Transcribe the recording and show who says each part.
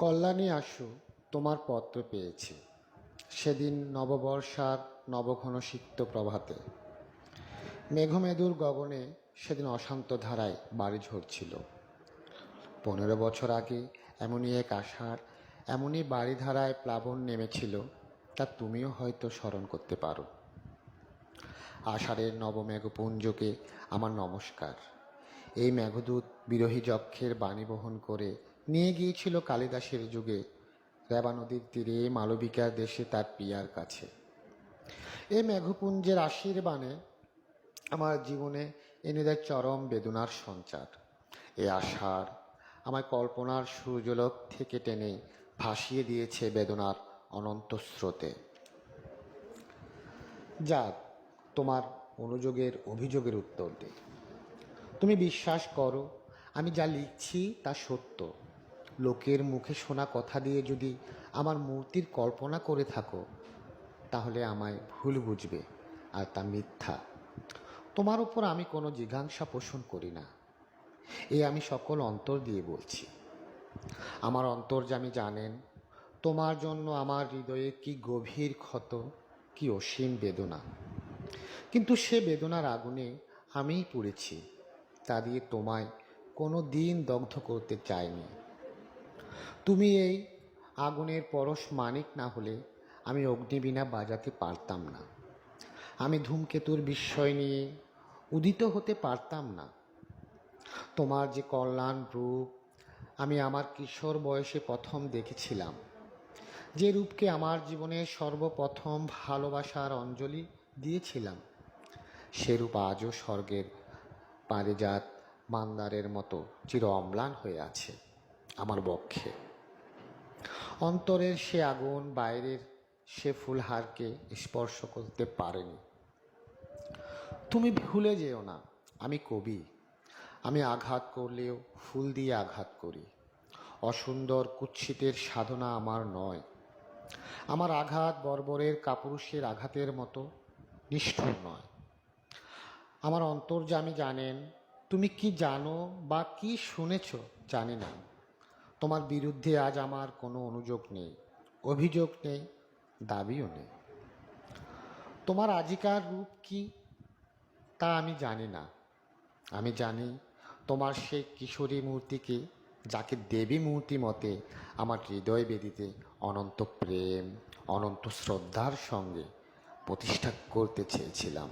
Speaker 1: কল্যাণী আসু, তোমার পত্র পেয়েছি সেদিন নববর্ষার নবঘন সিক্ত প্রভাতে। মেঘমেদুর গগনে সেদিন অশান্ত ধারায় বাড়ি ঝরছিল। 15 বছর আগে এমনই এক আষাঢ়, এমনই বাড়ি ধারায় প্লাবন নেমেছিল, তা তুমিও হয়তো স্মরণ করতে পারো। আষাঢ়ের নবমেঘপুঞ্জকে আমার নমস্কার। এই মেঘদূত বিরহী যক্ষের বাণী বহন করে নিয়ে গিয়েছিল কালিদাসের যুগে রেবা নদীর তীরে মালবিকার দেশে তার পিয়ার কাছে। এই মেঘপুঞ্জের আশীর্বাণে আমার জীবনে এনে দেয় চরম বেদনার সঞ্চার। এ আষাঢ় আমায় কল্পনার সূর্যলোক থেকে টেনে ভাসিয়ে দিয়েছে বেদনার অনন্ত স্রোতে। যাক, তোমার অনুযোগের অভিযোগের উত্তর দিই। তুমি বিশ্বাস করো, আমি যা লিখছি তা সত্য। লোকের মুখে শোনা কথা দিয়ে যদি আমার মূর্তির কল্পনা করে থাকো, তাহলে আমায় ভুল বুঝবে, আর তা মিথ্যা। তোমার উপর আমি কোনো জিজ্ঞাসা পোষণ করি না, আমি সকল অন্তর দিয়ে বলছি। আমার অন্তর্যামী জানেন তোমার জন্য আমার হৃদয়ে কি গভীর ক্ষত, কি অসীম বেদনা। কিন্তু সে বেদনার আগুনে আমিই পুড়েছি, তা দিয়ে তোমায় কোনো দিন দগ্ধ করতে চাইনি। তুমি এই আগুনের পরশ মানিক না হলে আমি অগ্নিবীণা বাজাতে পারতাম না। আমি ধূমকেতুর বিস্ময় নিয়ে উদিত হতে পারতাম না। তোমার যে কল্যাণ রূপ আমি আমার কিশোর বয়সে প্রথম দেখেছিলাম, যে রূপকে আমার জীবনের সর্বপ্রথম ভালোবাসার অঞ্জলি দিয়েছিলাম, সে রূপ আজও স্বর্গের পারিজাত মান্দারের মতো চির অম্লান হয়ে আছে আমার বক্ষে। অন্তরের সে আগুন বাইরের সে ফুলহারকে স্পর্শ করতে পারেনি। তুমি ভুলে যেও না, আমি কবি। আমি আঘাত করলেও ফুল দিয়ে আঘাত করি। অসুন্দর কুৎসিতের সাধনা আমার নয়। আমার আঘাত বর্বরের কাপুরুষের আঘাতের মতো নিষ্ঠুর নয়। আমার অন্তর্যামী জানেন তুমি কি জানো বা কি শুনেছ জানি না। তোমার বিরুদ্ধে আজ আমার কোনো অনুযোগ নেই, অভিযোগ নেই, দাবিও নেই। তোমার আজিকার রূপ কি তা আমি জানি না। আমি জানি তোমার সেই কিশোরী মূর্তিকে, যাকে দেবী মূর্তি মতে আমার হৃদয় বেদিতে অনন্ত প্রেম, অনন্ত শ্রদ্ধার সঙ্গে প্রতিষ্ঠা করতে চেয়েছিলাম।